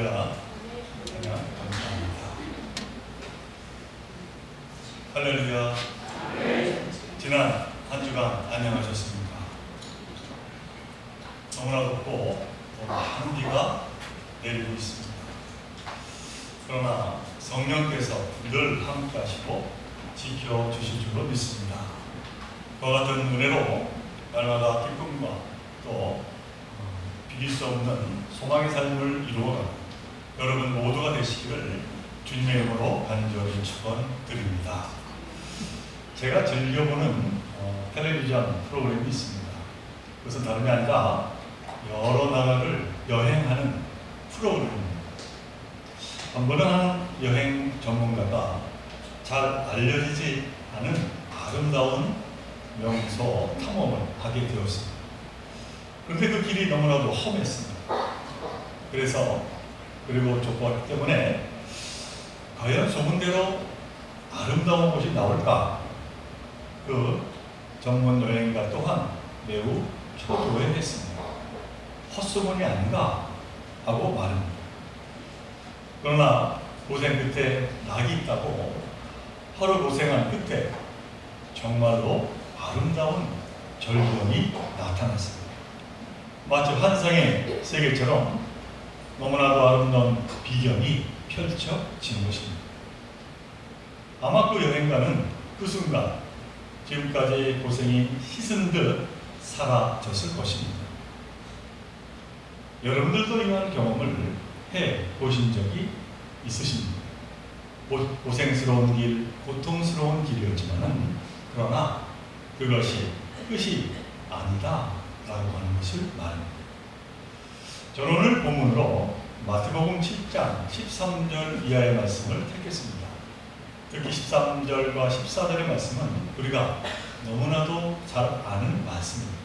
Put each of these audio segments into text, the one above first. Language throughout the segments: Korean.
할렐루야. 감사합니다. 할렐루야. 지난 한 주간 안녕하셨습니까? 너무나 덥고 또 많은 비가 내리고 있습니다. 그러나 성령께서 늘 함께 하시고 지켜주실 줄로 믿습니다. 그와 같은 은혜로 날마다 기쁨과 또 비길 수 없는 소망의 삶을 이루어가는 여러분 모두가 되시기를 주님의 이름으로 간절히 축원드립니다. 제가 즐겨보는 텔레비전 프로그램이 있습니다. 그것은 다름이 아니라 여러 나라를 여행하는 프로그램입니다. 한 번은 한 여행 전문가가 잘 알려지지 않은 아름다운 명소 탐험을 하게 되었습니다. 그런데 그 길이 너무나도 험했습니다. 그리고 좁았기 때문에 과연 소문대로 아름다운 곳이 나올까? 그 전문 여행가 또한 매우 초조해했습니다. 헛소문이 아닌가 하고 말합니다. 그러나 고생 끝에 낙이 있다고 하루 고생한 끝에 정말로 아름다운 절경이 나타났습니다. 마치 환상의 세계처럼 너무나도 아름다운 비경이 펼쳐진 것입니다. 아마 그 여행가는 그 순간 지금까지 고생이 씻은 듯 사라졌을 것입니다. 여러분들도 이러한 경험을 해보신 적이 있으십니까? 고생스러운 길, 고통스러운 길이었지만 그러나 그것이 끝이 아니다 라고 하는 것을 말합니다. 저는 오늘 본문으로 마태복음 10장 13절 이하의 말씀을 택했습니다. 특히 13절과 14절의 말씀은 우리가 너무나도 잘 아는 말씀입니다.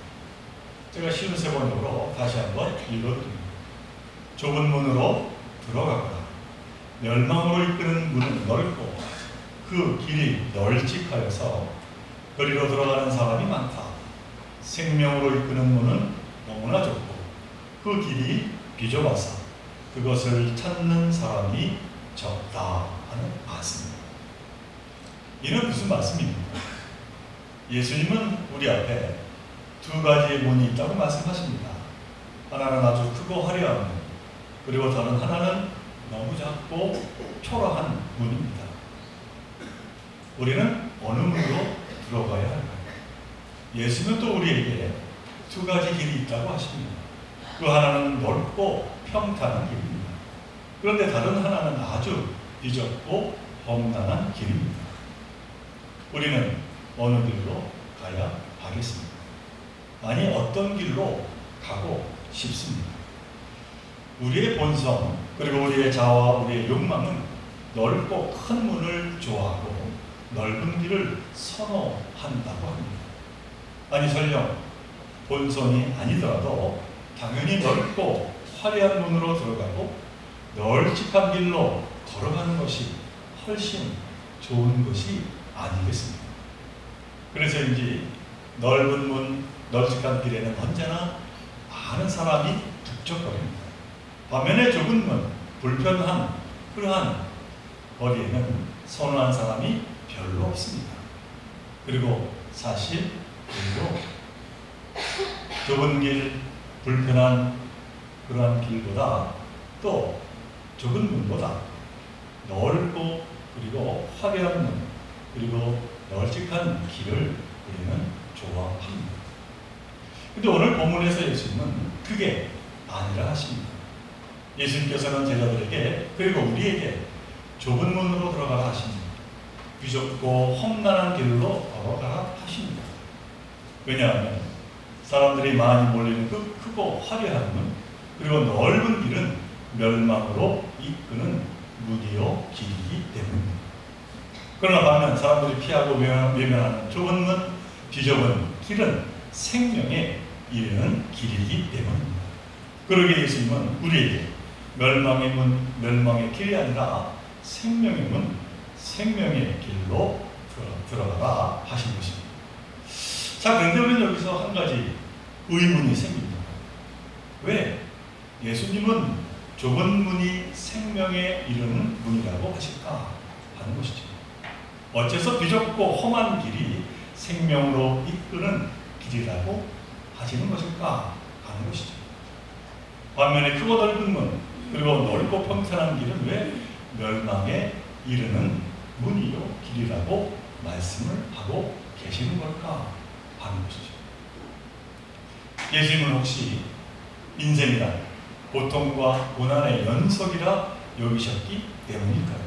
제가 쉬운 세 번역으로 다시 한번 읽어드립니다. 좁은 문으로 들어가거라. 멸망으로 이끄는 문은 넓고 그 길이 널찍하여서 거리로 들어가는 사람이 많다. 생명으로 이끄는 문은 너무나 좁고 그 길이 비좁아서 그것을 찾는 사람이 적다 하는 말씀입니다. 이는 무슨 말씀입니까? 예수님은 우리 앞에 두 가지의 문이 있다고 말씀하십니다. 하나는 아주 크고 화려한 문, 그리고 다른 하나는 너무 작고 초라한 문입니다. 우리는 어느 문으로 들어가야 할까요? 예수는 또 우리에게 두 가지 길이 있다고 하십니다. 그 하나는 넓고 평탄한 길입니다. 그런데 다른 하나는 아주 비좁고 험난한 길입니다. 우리는 어느 길로 가야 하겠습니까? 아니, 어떤 길로 가고 싶습니까? 우리의 본성, 그리고 우리의 자아와 우리의 욕망은 넓고 큰 문을 좋아하고 넓은 길을 선호한다고 합니다. 아니, 설령 본성이 아니더라도 당연히 넓고 화려한 문으로 들어가고 널찍한 길로 걸어가는 것이 훨씬 좋은 것이 아니겠습니까? 그래서인지 넓은 문, 널찍한 길에는 언제나 많은 사람이 북적거립니다. 반면에 좁은 문, 불편한 그러한 거리에는 선호한 사람이 별로 없습니다. 그리고 사실 그리고 좁은 길, 불편한 그러한 길보다 또 좁은 문보다 넓고 그리고 화려한 문, 그리고 널찍한 길을 우리는 좋아합니다. 근데 오늘 본문에서 예수님은 그게 아니라 하십니다. 예수님께서는 제자들에게 그리고 우리에게 좁은 문으로 들어가라 하십니다. 비좁고 험난한 길로 걸어가라 하십니다. 왜냐하면 사람들이 많이 몰리는 그 크고 화려한 문, 그리고 넓은 길은 멸망으로 이끄는 문이요 길이기 때문입니다. 그러나 반면 사람들이 피하고 외면하는 좁은 문, 비좁은 길은 생명에 이르는 길이기 때문입니다. 그러기에 예수님은 우리에게 멸망의 문, 멸망의 길이 아니라 생명의 문, 생명의 길로 들어가라 하신 것입니다. 자, 그런데 우리는 여기서 한 가지 의문이 생깁니다. 왜 예수님은 좁은 문이 생명에 이르는 문이라고 하실까 하는 것이죠. 어째서 비좁고 험한 길이 생명으로 이끄는 길이라고 하시는 것일까 하는 것이죠. 반면에 크고 넓은 문, 그리고 넓고 평탄한 길은 왜 멸망에 이르는 문이요 길이라고 말씀을 하고 계시는 걸까 하는 것이죠. 예수님은 혹시 인생이란 고통과 고난의 연속이라 여기셨기 때문일까요?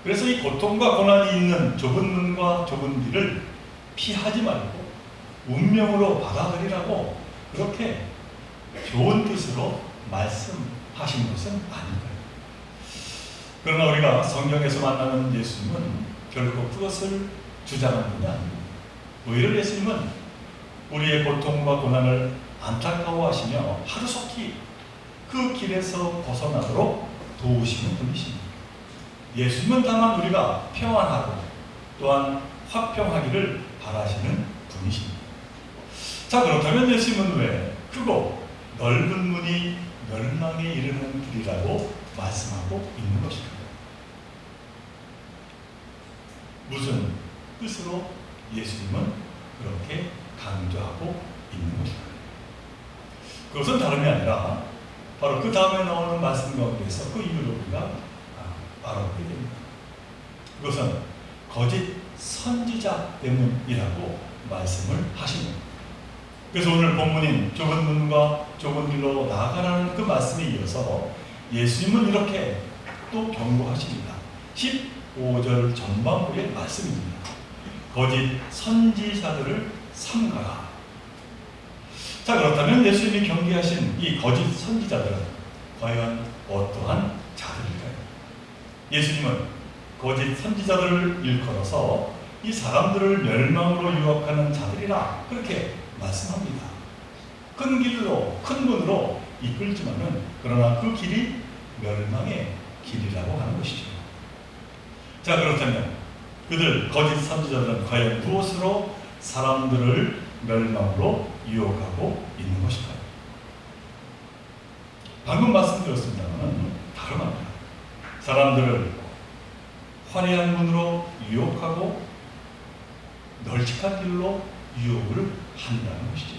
그래서 이 고통과 고난이 있는 좁은 문과 좁은 길을 피하지 말고 운명으로 받아들이라고 그렇게 좋은 뜻으로 말씀하신 것은 아닌가요? 그러나 우리가 성경에서 만나는 예수님은 결코 그것을 주장하는 분이 아닙니다. 오히려 예수님은 우리의 고통과 고난을 안타까워하시며 하루속히 그 길에서 벗어나도록 도우시는 분이십니다. 예수님은 다만 우리가 평안하고 또한 화평하기를 바라시는 분이십니다. 자, 그렇다면 예수님은 왜 크고 넓은 문이 멸망에 이르는 길이라고 말씀하고 있는 것일까요? 무슨 뜻으로 예수님은 그렇게 강조하고 있는 것일까요? 그것은 다름이 아니라 바로 그 다음에 나오는 말씀 가운데서 그 이유를 우리가 알아보게 됩니다. 그것은 거짓 선지자 때문이라고 말씀을 하십니다. 그래서 오늘 본문인 좁은 문과 좁은 길로 나아가라는 그 말씀에 이어서 예수님은 이렇게 또 경고하십니다. 15절 전반부의 말씀입니다. 거짓 선지자들을 삼가라. 자, 그렇다면 예수님이 경계하신 이 거짓 선지자들은 과연 어떠한 자들일까요? 예수님은 거짓 선지자들을 일컬어서 이 사람들을 멸망으로 유혹하는 자들이라 그렇게 말씀합니다. 큰 길로, 큰 문으로 이끌지만은 그러나 그 길이 멸망의 길이라고 하는 것이죠. 자, 그렇다면 그들 거짓 선지자들은 과연 무엇으로 사람들을 멸망으로 유혹하고 있는 것일까요? 방금 말씀드렸습니다만 다름 아닙니다. 사람들을 화려한 문으로 유혹하고 널찍한 길로 유혹을 한다는 것이죠.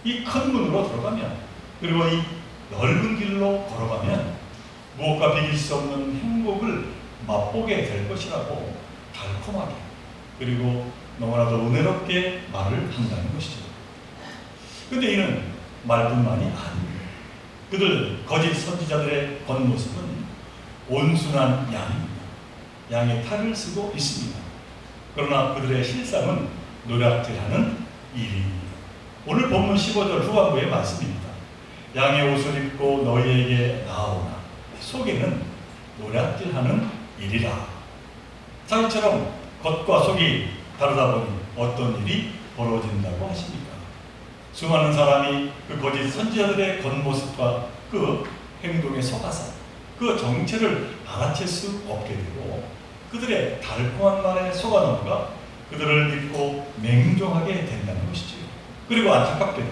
이 큰 문으로 들어가면 그리고 이 넓은 길로 걸어가면 무엇과 비길 수 없는 행복을 맛보게 될 것이라고 달콤하게 그리고 너무나도 은혜롭게 말을 한다는 것이죠. 그런데 이는 말뿐만이 아닙니다. 그들 거짓 선지자들의 겉모습은 온순한 양입니다. 양의 탈을 쓰고 있습니다. 그러나 그들의 실상은 노략질하는 일입니다. 오늘 본문 15절 후반부의 말씀입니다. 양의 옷을 입고 너희에게 나아오나 속에는 노략질하는 일이라. 자, 이처럼 겉과 속이 다르다 보니 어떤 일이 벌어진다고 하십니까? 수많은 사람이 그 거짓 선지자들의 겉모습과 그 행동에 속아서 그 정체를 알아챌 수 없게 되고 그들의 달콤한 말에 속아 넘어가 그들을 믿고 맹종하게 된다는 것이죠. 그리고 안타깝게도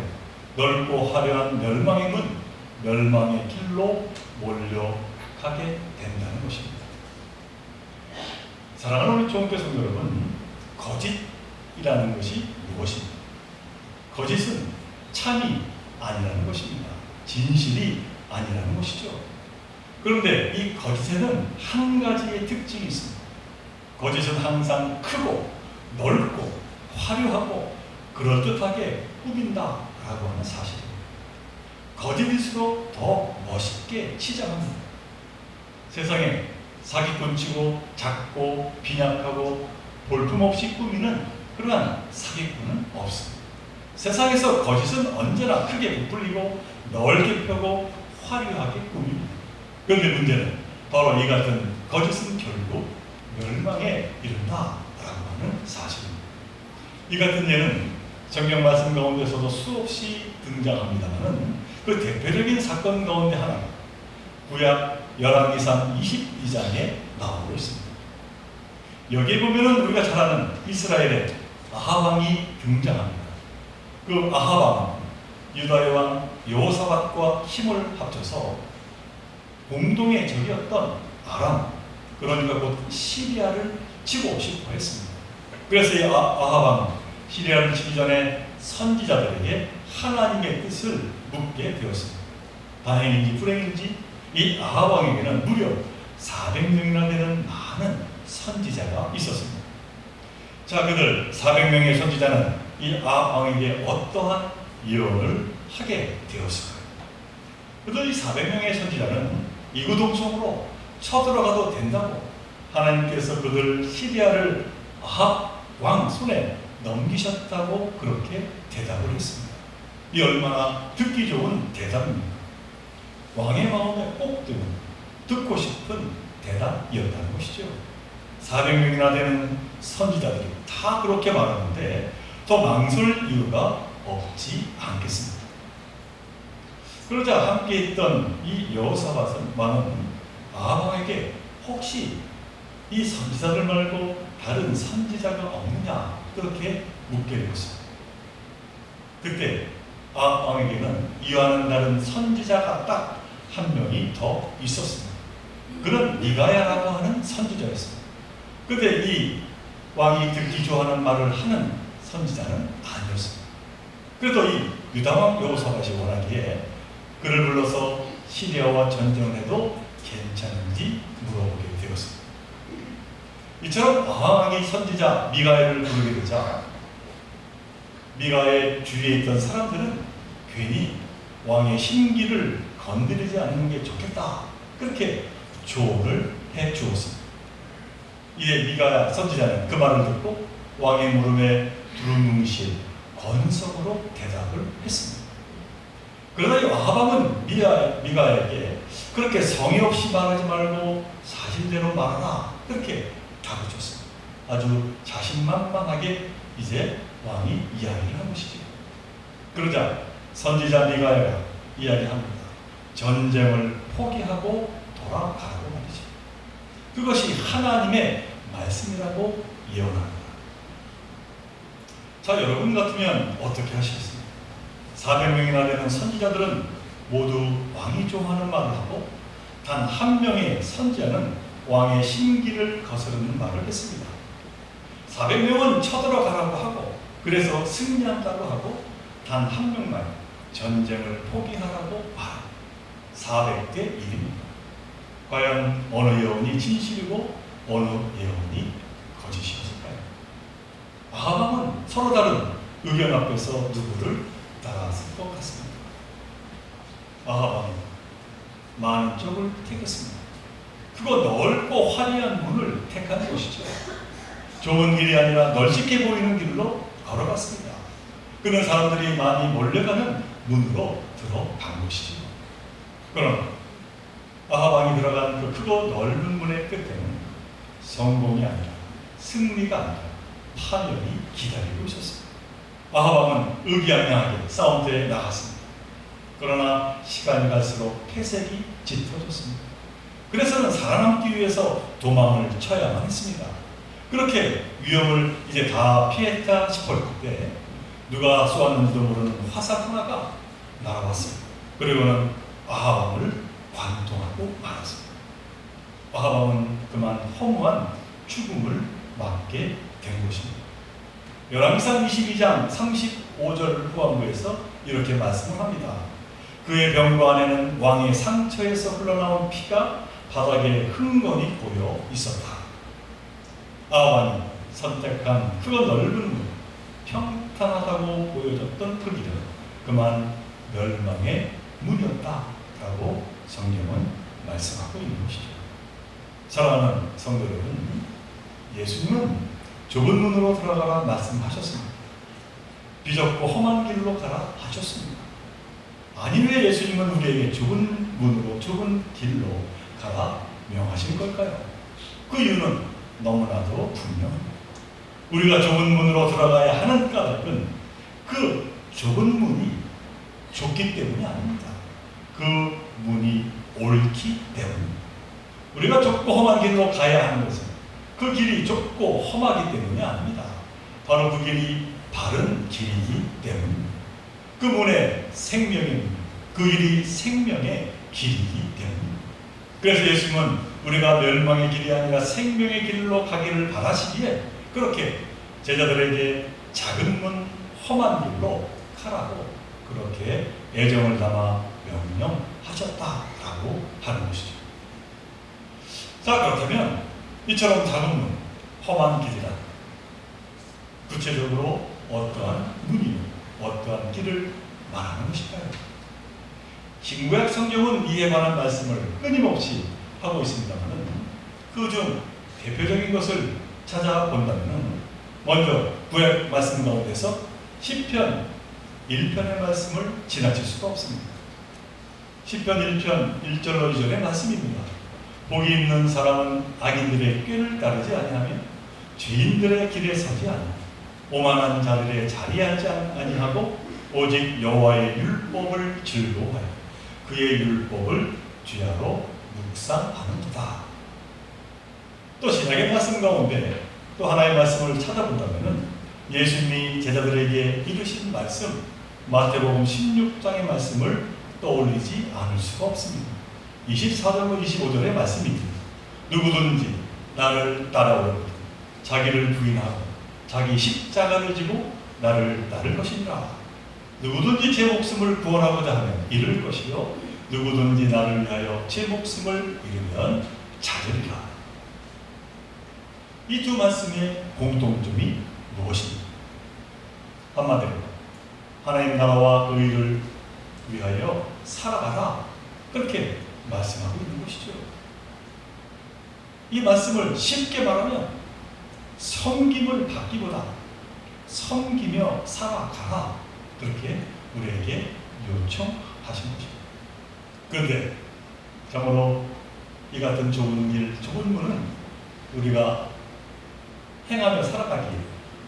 넓고 화려한 멸망의 문, 멸망의 길로 몰려가게 된다는 것입니다. 사랑하는 우리 종교 성도 여러분, 거짓이라는 것이 무엇입니까? 거짓은 참이 아니라는 것입니다. 진실이 아니라는 것이죠. 그런데 이 거짓에는 한 가지의 특징이 있습니다. 거짓은 항상 크고 넓고 화려하고 그럴듯하게 꾸민다라고 하는 사실입니다. 거짓일수록 더 멋있게 치장합니다. 세상에 사기꾼치고 작고 빈약하고 볼품없이 꾸미는 그러한 사기꾼은 없습니다. 세상에서 거짓은 언제나 크게 부풀리고 넓게 펴고 화려하게 꾸밉니다. 그런데 문제는 바로 이 같은 거짓은 결국 멸망에 이른다라고 하는 사실입니다. 이 같은 예는 성경 말씀 가운데서도 수없이 등장합니다만 그 대표적인 사건 가운데 하나 구약 열왕기상 22장에 나오고 있습니다. 여기에 보면은 우리가 잘 아는 이스라엘의 아합왕이 등장합니다. 그 아합왕은 유다의 왕 여호사밧과 힘을 합쳐서 공동의 적이었던 아람, 그러니까 곧 시리아를 치고 싶어 했습니다. 그래서 이 아합 왕은 시리아를 치기 전에 선지자들에게 하나님의 뜻을 묻게 되었습니다. 다행인지 불행인지 이 아합 왕에게는 무려 400명이나 되는 많은 선지자가 있었습니다. 자, 그들 400명의 선지자는 이 아합 왕에게 어떠한 예언을 하게 되었을까요? 그들 이 400명의 선지자는 이구동성으로 쳐들어가도 된다고 하나님께서 그들 시리아를 아합 왕 손에 넘기셨다고 그렇게 대답을 했습니다. 이 얼마나 듣기 좋은 대답입니까? 왕의 마음에 꼭 드는 듣고 싶은 대답이었다는 것이죠. 400명이나 되는 선지자들이 다 그렇게 말하는데 더 망설 이유가 없지 않겠습니다. 그러자 함께 있던 이 여호사밧은 왕은 아합 왕에게 혹시 이 선지자들 말고 다른 선지자가 없느냐 그렇게 묻게 되었습니다. 그때 아합 왕에게는 이와는 다른 선지자가 딱 한 명이 더 있었습니다. 그는 미가야라고 하는 선지자였습니다. 그런데 이 왕이 듣기 좋아하는 말을 하는 선지자는 아니었습니다. 그래도 이 유다왕 여호사밧이 원하기에 그를 불러서 시리아와 전쟁을 해도 괜찮은지 물어보게 되었습니다. 이처럼 아합 왕이 선지자 미가야를 부르게 되자 미가의 주위에 있던 사람들은 괜히 왕의 심기를 건드리지 않는 게 좋겠다 그렇게 조언을 해 주었습니다. 이에 미가야 선지자는 그 말을 듣고 왕의 물음에 두루뭉실 건성으로 대답을 했습니다. 그러나 이 아합 왕은 미가야에게 그렇게 성의 없이 말하지 말고 사실대로 말하라 그렇게 답을 줬습니다. 아주 자신만만하게 이제 왕이 이야기를 한 것이죠. 그러자 선지자 미가야가 이야기합니다. 전쟁을 포기하고 돌아가라고 말이죠. 그것이 하나님의 말씀이라고 예언합니다. 자, 여러분 같으면 어떻게 하시겠습니까? 400명이나 되는 선지자들은 모두 왕이 좋아하는 말을 하고 단 한 명의 선지자는 왕의 심기를 거스르는 말을 했습니다. 400명은 쳐들어가라고 하고 그래서 승리한다고 하고 단 한 명만 전쟁을 포기하라고 말합니다. 400대 1입니다. 과연 어느 예언이 진실이고 어느 예언이 거짓이었을까요? 아합 왕은 서로 다른 의견 앞에서 누구를 따랐을 것 같습니다. 아합 왕은 많은 쪽을 택했습니다. 그거 넓고 화려한 문을 택한 것이죠. 좁은 길이 아니라 널찍해 보이는 길로 걸어갔습니다. 그런 사람들이 많이 몰려가는 문으로 들어간 것이죠. 그럼 아합 왕이 들어간 그 크고 넓은 문의 끝에는 성공이 아니라 승리가 아니라 파멸이 기다리고 있었습니다. 아합 왕은 의기양양하게 싸움터에 나갔습니다. 그러나 시간이 갈수록 패색이 짙어졌습니다. 그래서는 살아남기 위해서 도망을 쳐야만 했습니다. 그렇게 위험을 이제 다 피했다 싶을 때 누가 쏘았는지도 모르는 화살 하나가 날아왔습니다. 그리고는 아합 왕을 관통하고 말았습니다. 아합 왕은 그만 허무한 죽음을 맞게 된 것입니다. 열왕기상 22장 35절 후반부에서 이렇게 말씀을 합니다. 그의 병과 안에는 왕의 상처에서 흘러나온 피가 바닥에 흥건히 고여 있었다. 아합 왕이 선택한 크고 넓은 문, 평탄하다고 보여졌던 그 길은 그만 멸망의 문이었다라고 성경은 말씀하고 있는 것이죠. 사랑하는 성도 여러분, 예수님은 좁은 문으로 들어가라 말씀하셨습니다. 비좁고 험한 길로 가라 하셨습니다. 아니 왜 예수님은 우리에게 좁은 문으로 좁은 길로 가라 명하신 걸까요? 그 이유는 너무나도 분명합니다. 우리가 좁은 문으로 들어가야 하는 까닭은 그 좁은 문이 좁기 때문이 아닙니다. 그 문이 옳기 때문입니다. 우리가 좁고 험한 길로 가야 하는 것은 그 길이 좁고 험하기 때문이 아닙니다. 바로 그 길이 바른 길이기 때문입니다. 그 문에 생명이 있는 그 길이 생명의 길이기 때문입니다. 그래서 예수님은 우리가 멸망의 길이 아니라 생명의 길로 가기를 바라시기에 그렇게 제자들에게 작은 문 험한 길로 가라고 그렇게 애정을 담아 명령하셨다라고 하는 것이죠. 자, 그렇다면 이처럼 작은 문, 험한 길이란 구체적으로 어떠한 문이요, 어떠한 길을 말하는 것일까요? 신구약 성경은 이에 관한 말씀을 끊임없이 하고 있습니다만 그중 대표적인 것을 찾아본다면 먼저 구약 말씀 가운데서 시편 1편의 말씀을 지나칠 수가 없습니다. 시편 1편 1절로 2절의 말씀입니다. 복이 있는 사람은 악인들의 꾀를 따르지 아니하며 죄인들의 길에 서지 아니하며 오만한 자들의 자리에 앉지 아니하고 오직 여호와의 율법을 즐거워하여 그의 율법을 주야로 묵상하는도다. 또 신약의 말씀 가운데 또 하나의 말씀을 찾아본다면 예수님이 제자들에게 이루신 말씀 마태복음 16장의 말씀을 떠올리지 않을 수가 없습니다. 24절로 25절의 말씀입니다. 누구든지 나를 따라오려면 자기를 부인하고 자기 십자가를 지고 나를 따를 것이니라. 누구든지 제 목숨을 구원하고자 하면 잃을 것이요 누구든지 나를 위하여 제 목숨을 잃으면 찾으리라. 이 두 말씀의 공통점이 무엇입니까? 한마디로 하나님 나라와 의를 위하여 살아가라, 그렇게 말씀하고 있는 것이죠. 이 말씀을 쉽게 말하면 섬김을 받기보다 섬기며 살아가라, 그렇게 우리에게 요청하신 것입니다. 그런데 참으로 이 같은 좋은 길, 좋은 문은 우리가 행하며 살아가기에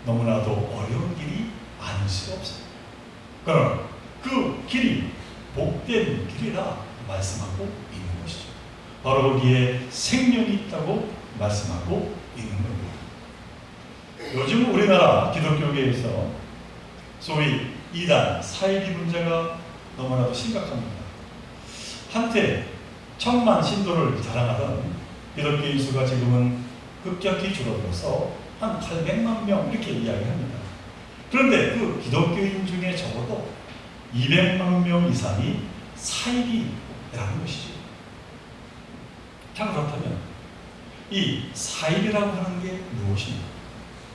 너무나도 어려운 길이 아닐 수가 없습니다. 그러나 그 길이 복된 길이라 말씀하고 있는 것이죠. 바로 거기에 생명이 있다고 말씀하고 있는 겁니다. 요즘 우리나라 기독교계에서 소위 이단, 사이비 문제가 너무나도 심각합니다. 한때 1000만 신도를 자랑하던 기독교인 수가 지금은 급격히 줄어들어서 한 800만 명 이렇게 이야기합니다. 그런데 그 기독교인 중에 적어도 200만 명 이상이 사이비라는 것이죠. 자, 그렇다면 이 사이비라고 하는 게 무엇입니까?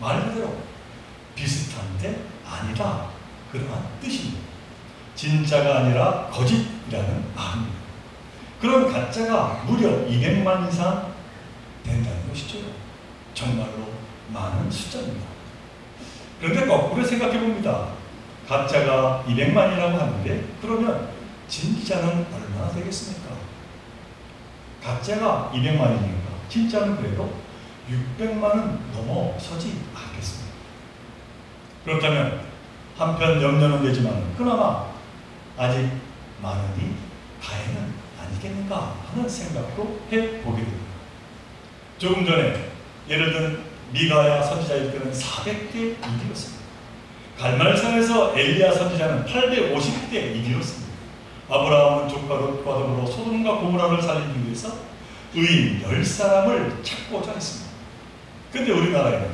말 그대로 비슷한데 아니다, 그러한 뜻입니다. 진짜가 아니라 거짓이라는 말입니다. 그런 가짜가 무려 200만 이상 된다는 것이죠. 정말로 많은 숫자입니다. 그런데 거꾸로 생각해 봅니다. 가짜가 200만이라고 하는데 그러면 진짜는 얼마나 되겠습니까? 가짜가 200만이니까 진짜는 그래도 600만은 넘어서지 않겠습니까? 그렇다면 한편 염려는 되지만 그나마 아직 많으니 다행은 아니겠는가 하는 생각도 해보게 됩니다. 조금 전에 예를 든 미가야 선지자 일기는 400대 1이었습니다. 갈멜산에서 엘리야 선지자는 850대 1이었습니다. 아브라함은 조카 롯과 더불어 소돔과 고모라를 살리기 위해서 의인 10사람을 찾고자 했습니다. 그런데 우리나라에는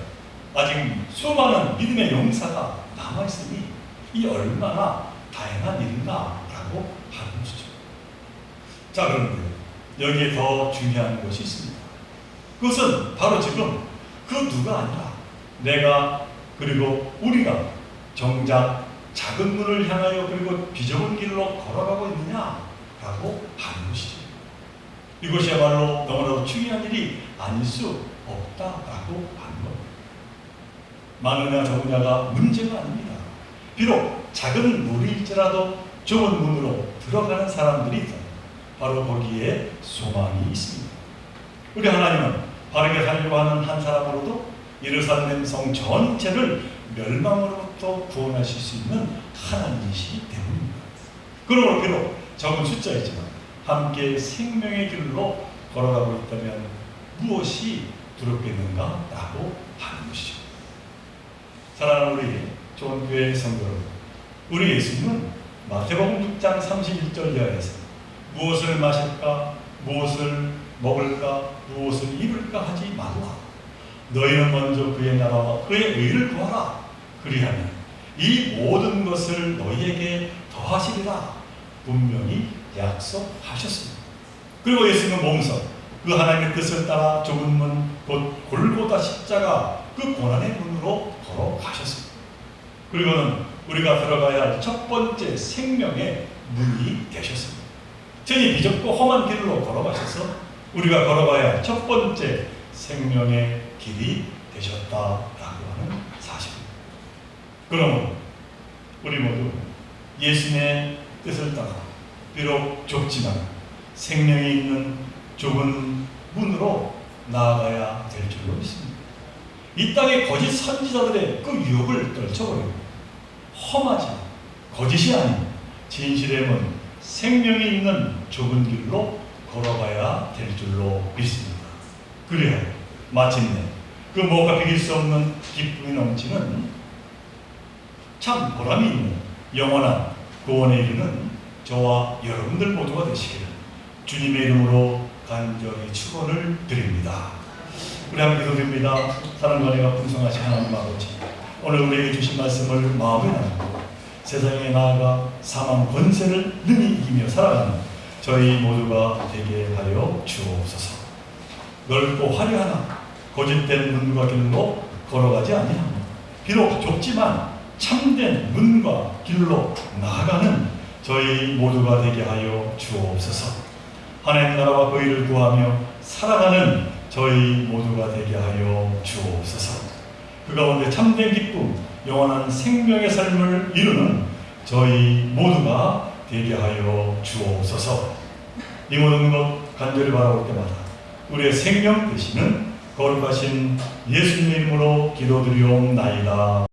아직 수많은 믿음의 용사가 남아있으니 이 얼마나 다양한 일인가라고 하는 것이죠. 자, 그런데 여기에 더 중요한 것이 있습니다. 그것은 바로 지금 그 누가 아니라 내가 그리고 우리가 정작 작은 문을 향하여 그리고 비좁은 길로 걸어가고 있느냐라고 하는 것이죠. 이것이야말로 너무나도 중요한 일이 아닐 수 없다라고 하는 겁니다. 많으냐 적으냐가 문제가 아닙니다. 비록 작은 무리일지라도 좁은 문으로 들어가는 사람들이 있다. 바로 거기에 소망이 있습니다. 우리 하나님은 바르게 살려고 하는 한 사람으로도 예루살렘 성 전체를 멸망으로부터 구원하실 수 있는 하나님이시기 때문입니다. 그러므로 비록 적은 숫자이지만 함께 생명의 길로 걸어가고 있다면 무엇이 두렵겠는가라고 하는 것이죠. 사랑하는 우리 좋은 교회 성도 여러분, 우리 예수님은 마태복음 6장 31절 이하에서 무엇을 마실까, 무엇을 먹을까 무엇을 입을까 하지 말라. 너희는 먼저 그의 나라와 그의 의를 구하라. 그리하면 이 모든 것을 너희에게 더하시리라. 분명히 약속하셨습니다. 그리고 예수님은 몸소 그 하나님의 뜻을 따라 좁은 문, 곧 골고다 십자가 그 고난의 문으로 걸어가셨습니다. 그리고는 우리가 들어가야 할 첫 번째 생명의 문이 되셨습니다. 전이 비좁고 험한 길로 걸어가셔서 우리가 걸어가야 할 첫 번째 생명의 길이 되셨다라고 하는 사실입니다. 그러면 우리 모두 예수님의 뜻을 따라 비록 좁지만 생명이 있는 좁은 문으로 나아가야 될 줄로 믿습니다. 이 땅의 거짓 선지자들의 그 유혹을 떨쳐버리고 험하지 거짓이 아닌 진실의 문, 생명이 있는 좁은 길로 걸어가야 될 줄로 믿습니다. 그래야 마침내 그 뭐가 비길 수 없는 기쁨이 넘치는 참 보람이 있는 영원한 구원에 이르는 저와 여러분들 모두가 되시기를 주님의 이름으로 간절히 축원을 드립니다. 우리 함께 기도드립니다. 사랑과 은혜가 풍성하신 하나님 아버지, 오늘 우리에게 주신 말씀을 마음에 담고 세상에 나아가 사망 권세를 능히 이기며 살아가는 저희 모두가 되게 하여 주옵소서. 넓고 화려하나 거짓된 문과 길로 걸어가지 아니하며 비록 좁지만 참된 문과 길로 나아가는 저희 모두가 되게 하여 주옵소서. 하나님 나라와 그 일을 구하며 살아가는 저희 모두가 되게 하여 주옵소서. 그 가운데 참된 기쁨, 영원한 생명의 삶을 이루는 저희 모두가 되게 하여 주옵소서. 이 모든 것 간절히 바라볼 때마다 우리의 생명 되시는 거룩하신 예수님 이름으로 기도드리옵나이다.